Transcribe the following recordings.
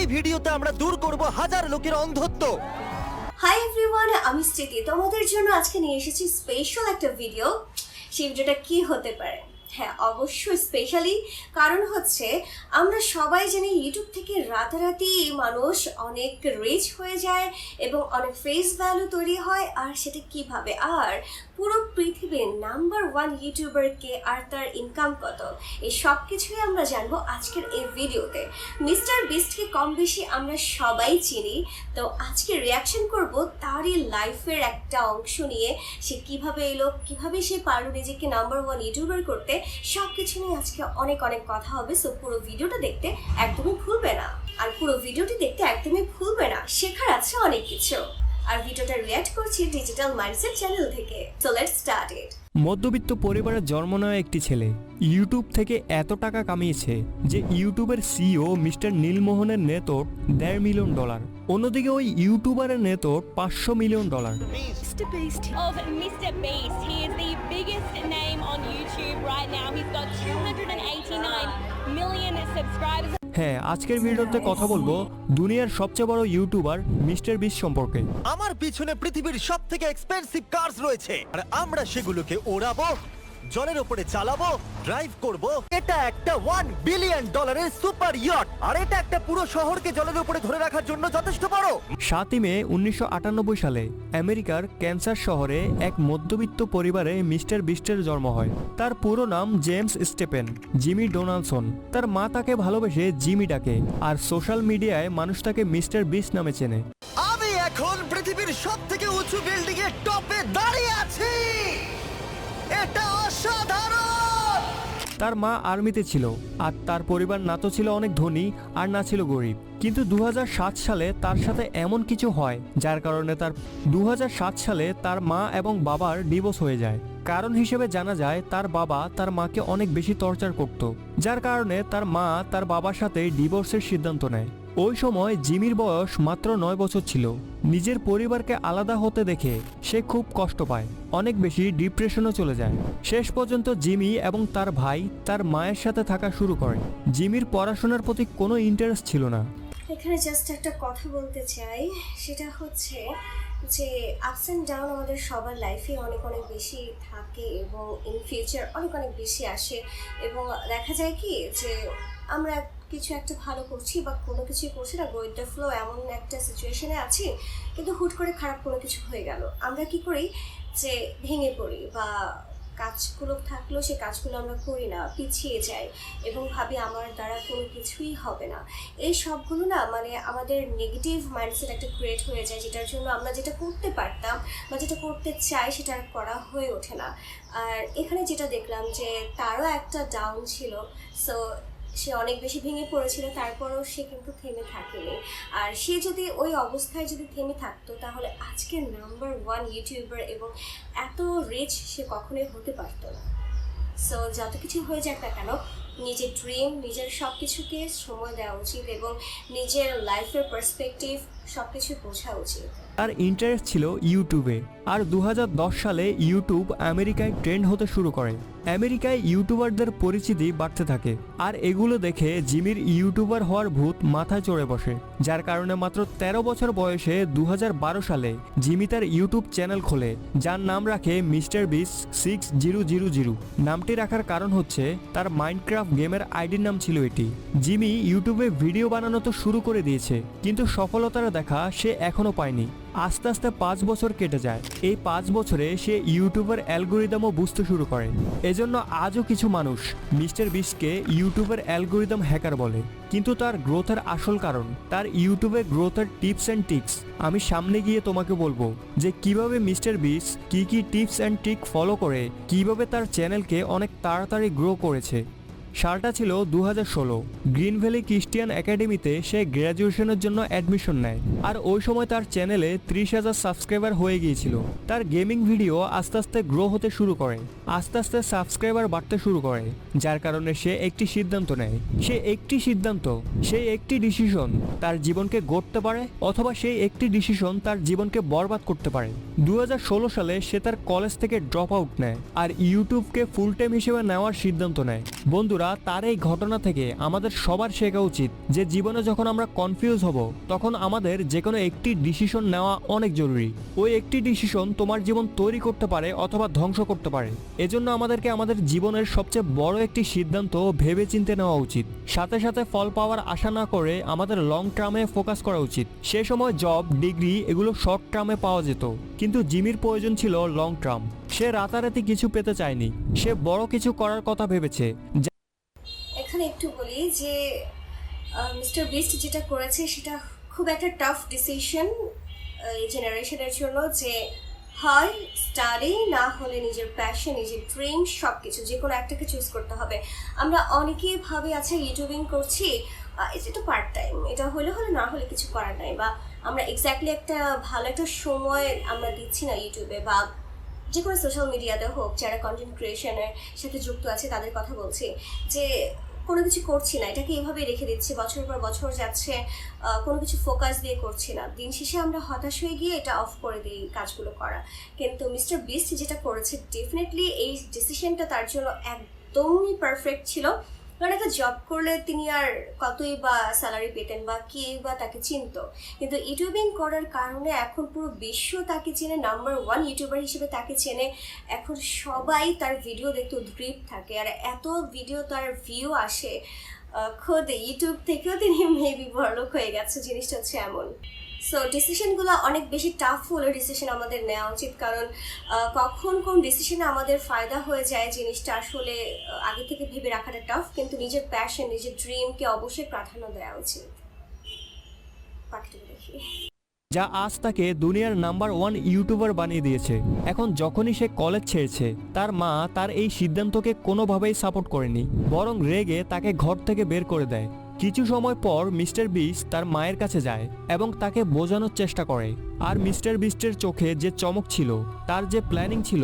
এই ভিডিওতে আমরা দূর করব হাজার লোকের অন্ধত্ব। হাই এভরিওয়ান, আমি স্মৃতি। তোমাদের জন্য আজকে নিয়ে এসেছি স্পেশাল একটা ভিডিও। সেই ভিডিওটা কি হতে পারে? হ্যাঁ, অবশ্যই স্পেশালি, কারণ হচ্ছে আমরা সবাই জানি ইউটিউব থেকে রাতারাতি মানুষ অনেক রিচ হয়ে যায় এবং অনেক ফেস ভ্যালু তৈরি হয়। আর সেটা কিভাবে, আর পুরো পৃথিবীর নাম্বার 1 ইউটিউবারকে আর তার ইনকাম কত, এই সব কিছুই আমরা জানবো আজকের এই ভিডিওতে। মিস্টার বিস্টকে কম বেশি আমরা সবাই চিনি, তো আজকে রিয়াকশন করব তারই লাইফের একটা অংশ নিয়ে। সে কিভাবে এলো, কিভাবে সে পারল নিজেকে নাম্বার 1 ইউটিউবার করতে, সব কিছু নিয়ে আজকে অনেক কথা হবে। সো পুরো ভিডিওটা দেখতে একদমই ভুলবে না, আর পুরো ভিডিওটি দেখতে একদমই ভুলবে না, শেখার আছে অনেক কিছু। আর ভিডিওটা রিঅ্যাক্ট করছি ডিজিটাল মাইন্ডসেট চ্যানেল থেকে। So let's start it. মধ্যবিত্ত পরিবারে জন্ম নেওয়া একটি ছেলে ইউটিউব থেকে এত টাকা কামিয়েছে যে ইউটিউবের সিইও মিস্টার নীলমোহনের নেতোট $1.5 মিলিয়ন। অন্যদিকে ওই ইউটিউবারের নেতোট $500 million. Mr. Beast. Of Mr. Beast. He is the biggest name on YouTube right now. He's got 289 million subscribers. হ্যাঁ, আজকের ভিডিওতে কথা বলবো দুনিয়ার সবচেয়ে বড় ইউটিউবার মিস্টার বিস্ট সম্পর্কে। আমার পিছনে পৃথিবীর সবথেকে এক্সপেন্সিভ কার্স রয়েছে, আর আমরা সেগুলোকে ওড়াবো, জলের উপরে চালাবো, ড্রাইভ করব। এটা একটা $1 বিলিয়ন সুপার ইয়ট, আর এটা একটা পুরো শহরকে জলের উপরে ধরে রাখার জন্য যথেষ্ট বড়। 7 মে 1998 সালে আমেরিকার ক্যান্সাস শহরে এক মধ্যবিত্ত পরিবারে মিস্টার বিস্টের জন্ম হয়। তার পুরো নাম জেমস স্টেপেন জিমি ডোনাল্ডসন। তার মা তাকে ভালোবেসে জিমি ডাকে, আর সোশ্যাল মিডিয়ায় মানুষ তাকে মিস্টার বিস্ট নামে চেনে। আমি এখন পৃথিবীর সবথেকে উঁচু বিল্ডিং এর টপে দাঁড়িয়ে আছি। এটা অসাধারণ। তার মা আর্মিতে ছিল, আর তার পরিবার না তো ছিল অনেক ধনী আর না ছিল গরিব। কিন্তু 2007 সালে তার সাথে এমন কিছু হয় যার কারণে 2007 সালে তার মা এবং বাবার ডিভোর্স হয়ে যায়। কারণ হিসেবে জানা যায় তার বাবা তার মাকে অনেক বেশি টর্চার করত, যার কারণে তার মা তার বাবার সাথে ডিভোর্সের সিদ্ধান্ত নেয়। ওই সময় জিমির বয়স মাত্র 9 বছর ছিল। নিজের পরিবারকে আলাদা হতে দেখে সে খুব কষ্ট পায়, অনেক বেশি ডিপ্রেশনও চলে যায়। শেষ পর্যন্ত জিমি এবং তার ভাই তার মায়ের সাথে থাকা শুরু করে। জিমির পড়াশোনার প্রতি কোনো ইন্টারেস্ট ছিল না। এখানে জাস্ট একটা কথা বলতে চাই, সেটা হচ্ছে যে আপস অ্যান্ড ডাউন আমাদের সবার লাইফে অনেক বেশি থাকে এবং ইন ফিউচার অনেক বেশি আসে। এবং দেখা যায় কি যে আমরা কিছু একটা ভালো করছি বা কোনো কিছুই করছি না, গোয়িং দ্য ফ্লো, এমন একটা সিচুয়েশনে আছি, কিন্তু হুট করে খারাপ কোনো কিছু হয়ে গেল। আমরা কি করি যে ভেঙে পড়ি, বা কাজগুলো থাকলেও সেই কাজগুলো আমরা করি না, পিছিয়ে যাই এবং ভাবি আমার দ্বারা কোনো কিছুই হবে না। এই সবগুলো না মানে আমাদের নেগেটিভ মাইন্ডসেট একটা ক্রিয়েট হয়ে যায়, যেটার জন্য আমরা যেটা করতে পারতাম বা যেটা করতে চাই সেটা আর করা হয়ে ওঠে না। আর এখানে যেটা দেখলাম যে তারও একটা ডাউন ছিল, সো সে অনেক বেশি ভেঙে পড়েছিল, তারপরেও সে কিন্তু থেমে থাকেনি। আর সে যদি ওই অবস্থায় যদি থেমে থাকতো তাহলে আজকের নাম্বার 1 ইউটিউবার এবং এত রিচ সে কখনোই হতে পারতো না। সো যত কিছু হয়ে যাক না কেন, নিজের ড্রিম, নিজের সব কিছুকে সময় দেওয়া উচিত এবং নিজের লাইফের পার্সপেক্টিভ সব কিছু বোঝা উচিত। তার ইন্টারেস্ট ছিল ইউটিউবে, আর 2010 সালে ইউটিউব আমেরিকায় ট্রেন্ড হতে শুরু করে। আমেরিকায় ইউটিউবারদের পরিচিতি বাড়তে থাকে, আর এগুলো দেখে জিমির ইউটিউবার হওয়ার ভূত মাথায় চড়ে বসে, যার কারণে মাত্র 13 বছর বয়সে 2012 সালে জিমি তার ইউটিউব চ্যানেল খোলে, যার নাম রাখে মিস্টার বিস্ট 6000। নামটি রাখার কারণ হচ্ছে তার মাইনক্রাফট গেমের আইডির নাম ছিল এটি। জিমি ইউটিউবে ভিডিও বানানো তো শুরু করে দিয়েছে, কিন্তু সফলতার দেখা সে এখনো পায়নি। আস্তে আস্তে 5 বছর কেটে যায়। এই 5 বছরে সে ইউটিউবের অ্যালগোরিদমও বুঝতে শুরু করে। এজন্য আজও কিছু মানুষ মিস্টার বিস্টকে ইউটিউবের অ্যালগোরিদম হ্যাকার বলে। কিন্তু তার গ্রোথের আসল কারণ তার ইউটিউবে গ্রোথের টিপস অ্যান্ড ট্রিক্স। আমি সামনে গিয়ে তোমাকে বলবো যে কিভাবে মিস্টার বিস্ট কি টিপস অ্যান্ড ট্রিক ফলো করে কিভাবে তার চ্যানেলকে অনেক তাড়াতাড়ি গ্রো করেছে। সালটা ছিল 2016। গ্রিন ভ্যালি ক্রিশ্চিয়ান একাডেমিতে সে গ্র্যাজুয়েশনের জন্য অ্যাডমিশন নেয়, আর ওই সময় তার চ্যানেলে 30,000 সাবস্ক্রাইবার হয়ে গিয়েছিল। তার গেমিং ভিডিও আস্তে আস্তে গ্রো হতে শুরু করে, আস্তে আস্তে সাবস্ক্রাইবার বাড়তে শুরু করে, যার কারণে সে একটি সিদ্ধান্ত নেয়। সেই একটি ডিসিশন তার জীবনকে গড়তে পারে, অথবা সেই একটি ডিসিশন তার জীবনকে বরবাদ করতে পারে। 2016 সালে সে তার কলেজ থেকে ড্রপ আউট নেয় আর ইউটিউবকে ফুল টাইম হিসেবে নেওয়ার সিদ্ধান্ত নেয়। বন্ধুরা, বন্ধুরা, তার এই ঘটনা থেকে আমাদের সবার শেখা উচিত যে জীবনে যখন আমরা কনফিউজ হব তখন আমাদের যে কোনো একটি ডিসিশন নেওয়া অনেক জরুরি। ওই একটি ডিসিশন তোমার জীবন তৈরি করতে পারে অথবা ধ্বংস করতে পারে। এজন্য আমাদেরকে আমাদের জীবনের সবচেয়ে বড় একটি সিদ্ধান্ত ভেবেচিন্তে নেওয়া উচিত। সাথে সাথে ফল পাওয়ার আশা না করে আমাদের লং টার্মে ফোকাস করা উচিত। সে সময় জব, ডিগ্রি এগুলো শর্ট টার্মে পাওয়া যেত, কিন্তু জিমির প্রয়োজন ছিল লং টার্ম। সে রাতারাতি কিছু পেতে চায়নি, সে বড় কিছু করার কথা ভেবেছে। এখানে একটু বলি যে মিস্টার বিস্ট যেটা করেছে সেটা খুব একটা টাফ ডিসিশন এই জেনারেশনের জন্য, যে হয় স্টাডি, না হলে নিজের প্যাশন, নিজের ড্রিম, সব কিছু যে কোনো একটাকে চুজ করতে হবে। আমরা অনেকেই ভাবে আচ্ছা ইউটিউবিং করছি, এটা তো পার্ট টাইম, এটা হলে হলে না হলে কিছু করার নাই, বা আমরা এক্স্যাক্টলি একটা ভালো একটা সময় আমরা দিচ্ছি না ইউটিউবে বা যে কোনো সোশ্যাল মিডিয়াতে হোক, যারা কন্টেন্ট ক্রিয়েশনের সাথে যুক্ত আছে তাদের কথা বলছি, যে কোনো কিছু করছি না, এটাকে এভাবেই রেখে দিচ্ছি, বছরের পর বছর যাচ্ছে, কোনো কিছু ফোকাস দিয়ে করছি না, দিন শেষে আমরা হতাশ হয়ে গিয়ে এটা অফ করে দিই কাজগুলো করা। কিন্তু মিস্টার বিস্ট যেটা করেছে, ডেফিনেটলি এই ডিসিশনটা তার জন্য একদমই পারফেক্ট ছিল। কারণ একটা জব করলে তিনি আর কতই বা স্যালারি পেতেন বা কে বা তাকে চিনতো, কিন্তু ইউটিউবিং করার কারণে এখন পুরো বিশ্ব তাকে চেনে, নাম্বার 1 ইউটিউবার হিসেবে তাকে চেনে। এখন সবাই তার ভিডিও দেখতে উদ্গ্রীব থাকে, আর এত ভিডিও তার ভিউ আসে, খোদ ইউটিউব থেকেও তিনি মেবি বড়লোক হয়ে গেছে। জিনিসটা হচ্ছে এমন। সো ডিসিশনগুলো অনেক বেশি টাফ হলে ডিসিশন আমাদের নেওয়া উচিত, কারণ কখন কোন ডিসিশনে আমাদের ফায়দা হয়ে যায় জিনিসটা আসলে আগে থেকে ভেবে রাখাটা টাফ, কিন্তু নিজের প্যাশন, নিজের ড্রিমকে অবশ্যই প্রাধান্য দেওয়া উচিত। পাখিটাকে দেখি, যা আজ তাকে দুনিয়ার নাম্বার 1 ইউটিউবার বানিয়ে দিয়েছে। এখন যখনই সে কলেজ ছেড়েছে, তার মা তার এই সিদ্ধান্তকে কোনোভাবেই সাপোর্ট করেনি, বরং রেগে তাকে ঘর থেকে বের করে দেয়। কিছু সময় পর মিস্টার বিস্ট তার মায়ের কাছে যায় এবং তাকে বোঝানোর চেষ্টা করে। আর মিস্টার বিস্টের চোখে যে চমক ছিল, তার যে প্ল্যানিং ছিল,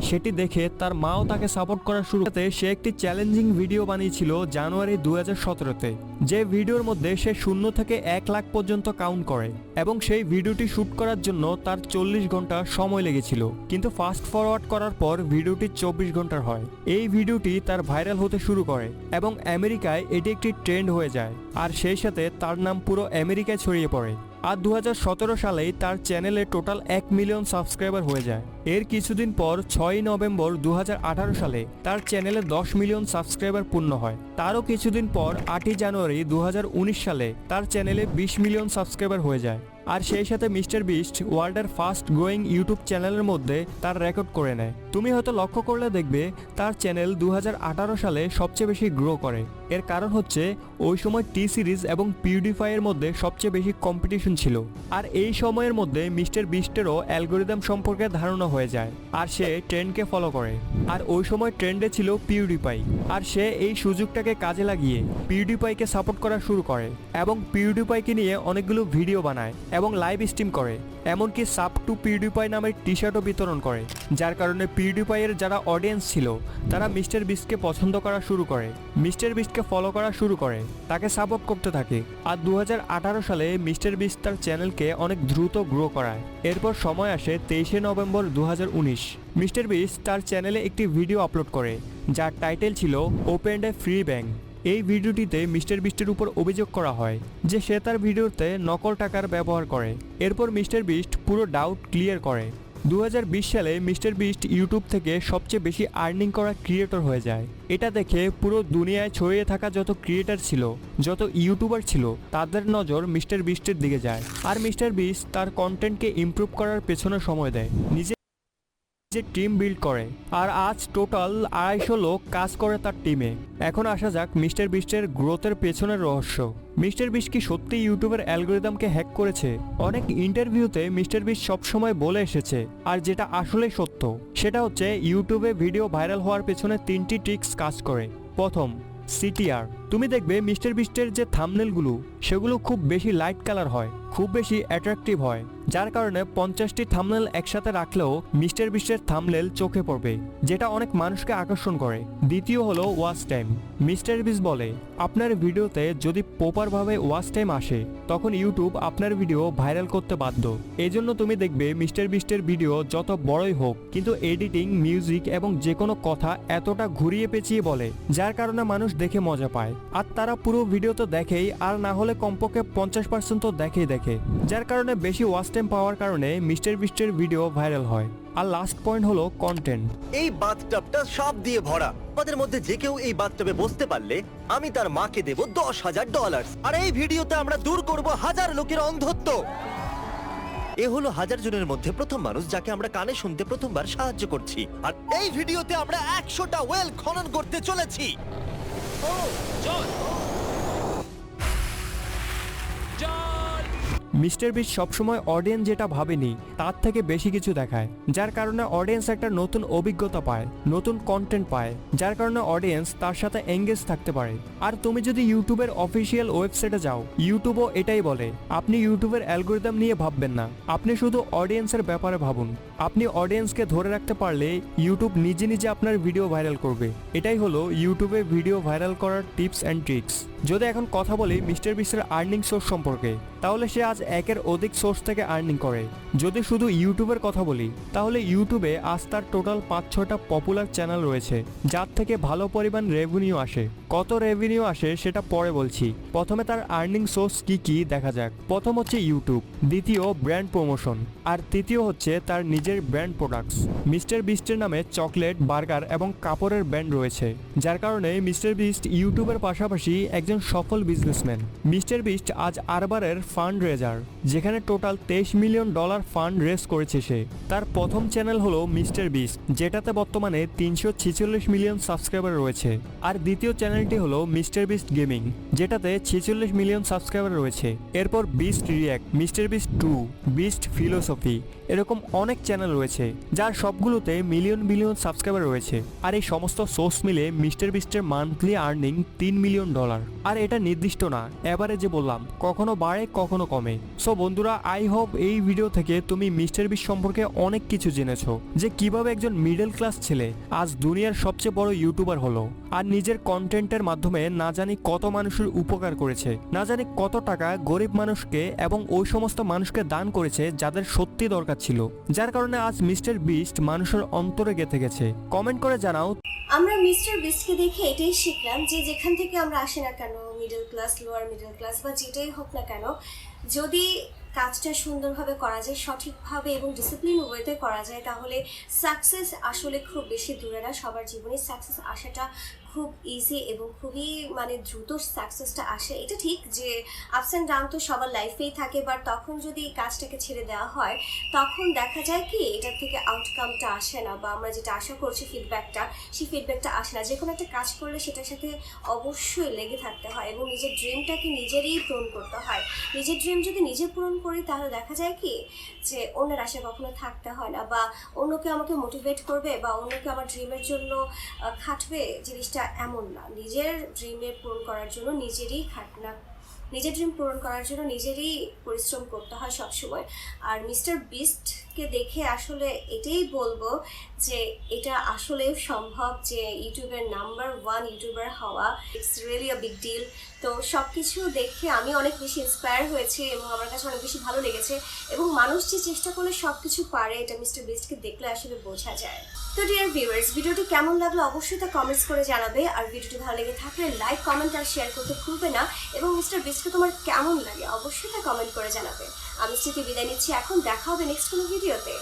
সেটি দেখে তার মাও তাকে সাপোর্ট করা শুরু করতে সে একটি চ্যালেঞ্জিং ভিডিও বানিয়েছিল জানুয়ারি 2017-তে, যে ভিডিওর মধ্যে সে 0 থেকে 1 লাখ পর্যন্ত কাউন্ট করে, এবং সেই ভিডিওটি শুট করার জন্য তার 40 ঘন্টা সময় লেগেছিল। কিন্তু ফাস্ট ফরওয়ার্ড করার পর ভিডিওটি 24 ঘন্টার হয়। এই ভিডিওটি তার ভাইরাল হতে শুরু করে এবং আমেরিকায় এটি একটি ট্রেন্ড হয়ে যায়, আর সেই সাথে তার নাম পুরো আমেরিকায় ছড়িয়ে পড়ে। আর 2017 সালেই তার চ্যানেলে টোটাল 1 মিলিয়ন সাবস্ক্রাইবার হয়ে যায়। এর কিছুদিন পর 6 নভেম্বর 2018 সালে তার চ্যানেলে 10 মিলিয়ন সাবস্ক্রাইবার পূর্ণ হয়। তারও কিছুদিন পর 8 জানুয়ারি 2019 সালে তার চ্যানেলে 20 মিলিয়ন সাবস্ক্রাইবার হয়ে যায়। আর সেই সাথে মিস্টার বিস্ট ওয়ার্ল্ডের ফাস্ট গ্রোয়িং ইউটিউব চ্যানেলের মধ্যে তার রেকর্ড করে নেয়। তুমি হয়তো লক্ষ্য করলে দেখবে তার চ্যানেল 2018 সালে সবচেয়ে বেশি গ্রো করে। এর কারণ হচ্ছে ওই সময় টি সিরিজ এবং পিউডিফাইয়ের মধ্যে সবচেয়ে বেশি কম্পিটিশন ছিল, আর এই সময়ের মধ্যে মিস্টার বিস্টেরও অ্যালগোরিদম সম্পর্কে ধারণা হয়ে যায়, আর সে ট্রেন্ডকে ফলো করে। আর ওই সময় ট্রেন্ডে ছিল পিউডিফাই, আর সে এই সুযোগটাকে কাজে লাগিয়ে পিউডিফাইকে সাপোর্ট করা শুরু করে এবং পিউডিফাইকে নিয়ে অনেকগুলো ভিডিও বানায় এবং লাইভ স্ট্রিম করে, এমনকি সাব টু পিউডিফাই নামের টি শার্টও বিতরণ করে, যার কারণে পিউডিফাইয়ের যারা অডিয়েন্স ছিল তারা মিস্টার বিস্টকে পছন্দ করা শুরু করে, মিস্টার বিস্টকে ফলো করা শুরু করে, তাকে সাপোর্ট করতে থাকে। আর 2018 সালে মিস্টার বিস্ট তার চ্যানেলকে অনেক দ্রুত গ্রো করায়। এরপর সময় আসে 23 নভেম্বর 2019। মিস্টার বিস্ট তার চ্যানেলে একটি ভিডিও আপলোড করে যার টাইটেল ছিল ওপেন এ ফ্রি ব্যাংক। এই ভিডিওটিতে মিস্টার বিস্টের উপর অভিযোগ করা হয় যে সে তার ভিডিওতে নকল টাকার ব্যবহার করে। এরপর মিস্টার বিস্ট পুরো ডাউট ক্লিয়ার করে। 2020 সালে মিস্টার বিস্ট ইউটিউব থেকে সবচেয়ে বেশি আর্নিং করা ক্রিয়েটর হয়ে যায়। এটা দেখে পুরো দুনিয়ায় ছড়িয়ে থাকা যত ক্রিয়েটর ছিল, যত ইউটিউবার ছিল, তাদের নজর মিস্টার বিস্টের দিকে যায়। আর মিস্টার বিস্ট তার কন্টেন্টকে ইমপ্রুভ করার পেছনে সময় দেয়, নিজে টিম বিল্ড করে। আর আজ টোটাল 250 লোক কাজ করে তার টিমে। এখন আসা যাক মিস্টার বিস্টের গ্রোথের পেছনের রহস্য। মিস্টার বিস্ট কি সত্যি ইউটিউবের অ্যালগোরিদমকে হ্যাক করেছে? অনেক ইন্টারভিউতে মিস্টার বিস্ট সবসময় বলে এসেছে, আর যেটা আসলে সত্য সেটা হচ্ছে ইউটিউবে ভিডিও ভাইরাল হওয়ার পেছনে 3টি ট্রিক্স কাজ করে। প্রথম, সিটিআর। তুমি দেখবে মিস্টার বিস্টের যে থাম্বনেলগুলো সেগুলো খুব বেশি লাইট কালার হয়, খুব বেশি অ্যাট্রাকটিভ হয়, যার কারণে 50টি থাম্বনেল একসাথে রাখলেও মিস্টার বিস্টের থাম্বনেল চোখে পড়বে, যেটা অনেক মানুষকে আকর্ষণ করে। দ্বিতীয় হলো ওয়াচ টাইম। মিস্টার বিস্ট বলে আপনার ভিডিওতে যদি প্রপারভাবে ওয়াচ টাইম আসে তখন ইউটিউব আপনার ভিডিও ভাইরাল করতে বাধ্য। এই জন্য তুমি দেখবে মিস্টার বিস্টের ভিডিও যত বড়ই হোক কিন্তু এডিটিং, মিউজিক এবং যে কোনো কথা এতটা ঘুরিয়ে পেঁচিয়ে বলে, যার কারণে মানুষ দেখে মজা পায়। আর তারা পুরো ভিডিও তো দেখেই, আর না হলে কমপক্ষে 50% তো দেখে, যার কারণে বেশি ওয়াচ টাইম পাওয়ার কারণে মিস্টার বিস্টের ভিডিও ভাইরাল হয়। আর লাস্ট পয়েন্ট হলো কন্টেন্ট। এই বাথটাবটা সব দিয়ে ভরা। আমাদের মধ্যে যে কেউ এই বাথটাবে বসতে পারলে আমি তার মাকে দেব $10,000। আর এই ভিডিওতে আমরা দূর করব 1000 লোকের অন্ধত্ব। এ হলো 1000 জনের মধ্যে প্রথম মানুষ যাকে আমরা কানে শুনতে প্রথমবার সাহায্য করছি। আর এই ভিডিওতে আমরা 100টা ওয়েল খনন করতে চলেছি। মিস্টার বিস্ট সবসময় অডিয়েন্স যেটা ভাবেনি তার থেকে বেশি কিছু দেখায়, যার কারণে অডিয়েন্স একটা নতুন অভিজ্ঞতা পায়, নতুন কন্টেন্ট পায়, যার কারণে অডিয়েন্স তার সাথে এঙ্গেজ থাকতে পারে। আর তুমি যদি ইউটিউবের অফিসিয়াল ওয়েবসাইটে যাও, ইউটিউবও এটাই বলে আপনি ইউটিউবের অ্যালগরিদম নিয়ে ভাববেন না, আপনি শুধু অডিয়েন্সের ব্যাপারে ভাবুন। আপনি অডিয়েন্সকে ধরে রাখতে পারলে ইউটিউব নিজে নিজে আপনার ভিডিও ভাইরাল করবে। এটাই হলো ইউটিউবে ভিডিও ভাইরাল করার টিপস অ্যান্ড ট্রিক্স। যদি এখন কথা বলি মিস্টার বিস্টের আর্নিং সোর্স সম্পর্কে, তাহলে সে আজ একের অধিক সোর্স থেকে আর্নিং করে। যদি শুধু ইউটিউবের কথা বলি তাহলে ইউটিউবে আজ তার টোটাল 5-6টা পপুলার চ্যানেল রয়েছে, যার থেকে ভালো পরিমাণ রেভিনিউ আসে। কত রেভিনিউ আসে সেটা পরে বলছি, প্রথমে তার আর্নিং সোর্স কি দেখা যাক। প্রথম হচ্ছে ইউটিউব, দ্বিতীয় ব্র্যান্ড প্রমোশন, আর তৃতীয় হচ্ছে তার নিজের ব্র্যান্ড প্রোডাক্টস। মিস্টার বিস্টের নামে চকলেট, বার্গার এবং কাপড়ের ব্র্যান্ড রয়েছে, যার কারণে মিস্টার বিস্ট ইউটিউবের পাশাপাশি একজন সফল বিজনেসম্যান। মিস্টার বিস্ট আজ আরবারের ফান্ড রেজার, যেখানে টোটাল $23 মিলিয়ন ফান্ড রেজ করেছে সে। তার প্রথম চ্যানেল হলো মিস্টার বিস্ট, যেটাতে বর্তমানে 346 মিলিয়ন সাবস্ক্রাইবার রয়েছে। আর দ্বিতীয় চ্যানেলটি হলো মিস্টার বিস্ট গেমিং, যেটাতে 46 মিলিয়ন সাবস্ক্রাইবার রয়েছে। এরপর beast react, mister beast 2, beast philosophy, এরকম অনেক চ্যানেল রয়েছে যার সবগুলোতে মিলিয়ন সাবস্ক্রাইবার রয়েছে। আর এই সমস্ত সোর্স মিলে মিস্টার বিস্টের মান্থলি আর্নিং $3 মিলিয়ন। আর এটা নির্দিষ্ট না, এভারেজে বললাম, কখনো বাড়ে কখনো কমে। সো বন্ধুরা, আই হোপ এই ভিডিও থেকে তুমি মিস্টার বিস্ট সম্পর্কে অনেক কিছু জেনেছো, যে কিভাবে একজন মিডল ক্লাস ছেলে আজ দুনিয়ার সবচেয়ে বড় ইউটিউবার হলো, আর নিজের কন্টেন্টের মাধ্যমে না জানি কত মানুষের উপকার করেছে, না জানি কত টাকা গরিব মানুষকে এবং ওই সমস্ত মানুষকে দান করেছে যাদের সত্যি দরকার ছিল, যার কারণে আজ মিস্টার বিস্ট মানুষের অন্তরে গেঁথে গেছে। কমেন্ট করে জানাও। আমরা মিস্টার বিস্টকে দেখে এটাই শিখলাম যে যেখান থেকে আমরা আসি না কেন, middle class, lower middle class বা যেটাই হোক না কেন, যদি কাজটা সুন্দরভাবে করা যায়, সঠিকভাবে এবং ডিসিপ্লিন ওয়েতে করা যায়, তাহলে সাকসেস আসলে খুব বেশি দূরে না। সবার জীবনে সাকসেস আসাটা খুব ইজি এবং খুবই দ্রুত সাকসেসটা আসে। এটা ঠিক যে আপস অ্যান্ড ডাউন তো সবার লাইফেই থাকে, বাট তখন যদি কাজটাকে ছেড়ে দেওয়া হয় তখন দেখা যায় কি এটার থেকে আউটকামটা আসে না, বা আমরা যেটা আশা করছি সেই ফিডব্যাকটা আসে না। যে কোনো একটা কাজ করলে সেটার সাথে অবশ্যই লেগে থাকতে হয় এবং নিজের ড্রিমটাকে নিজেরই পূরণ করতে হয়। নিজের ড্রিম যদি নিজে পূরণ করি তাহলে দেখা যায় কি যে অন্যের আশা কখনো থাকতে হয় না, বা অন্যকে আমাকে মোটিভেট করবে বা অন্যকে আমার ড্রিমের জন্য খাটবে, জিনিসটা এমন না। নিজের ড্রিমের পূরণ করার জন্য নিজেরই খাটনা, নিজের ড্রিম পূরণ করার জন্য নিজেরই পরিশ্রম করতে হয় সবসময়। আর মিস্টার বিস্টকে দেখে আসলে এটাই বলবো যে এটা আসলেও সম্ভব যে ইউটিউবের নাম্বার 1 ইউটিউবার হওয়া। It's really a big deal. তো সব কিছু দেখে আমি অনেক বেশি ইন্সপায়ার হয়েছি এবং আমার কাছে অনেক বেশি ভালো লেগেছে, এবং মানুষ যে চেষ্টা করলে সব কিছু পারে এটা মিস্টার বিস্টকে দেখলে আসলে বোঝা যায়। তো ডিয়ার ভিউয়ার্স, ভিডিওটি কেমন লাগলো অবশ্যই তা কমেন্টস করে জানাবে। আর ভিডিওটি ভালো লেগে থাকলে লাইক, কমেন্ট আর শেয়ার করতে ভুলবে না। এবং মিস্টার বিস্টকে তোমার কেমন লাগে অবশ্যই তা কমেন্ট করে জানাবে। আমি স্মৃতি বিদায় নিচ্ছি, এখন দেখা হবে নেক্সট কোনো ভিডিওতে।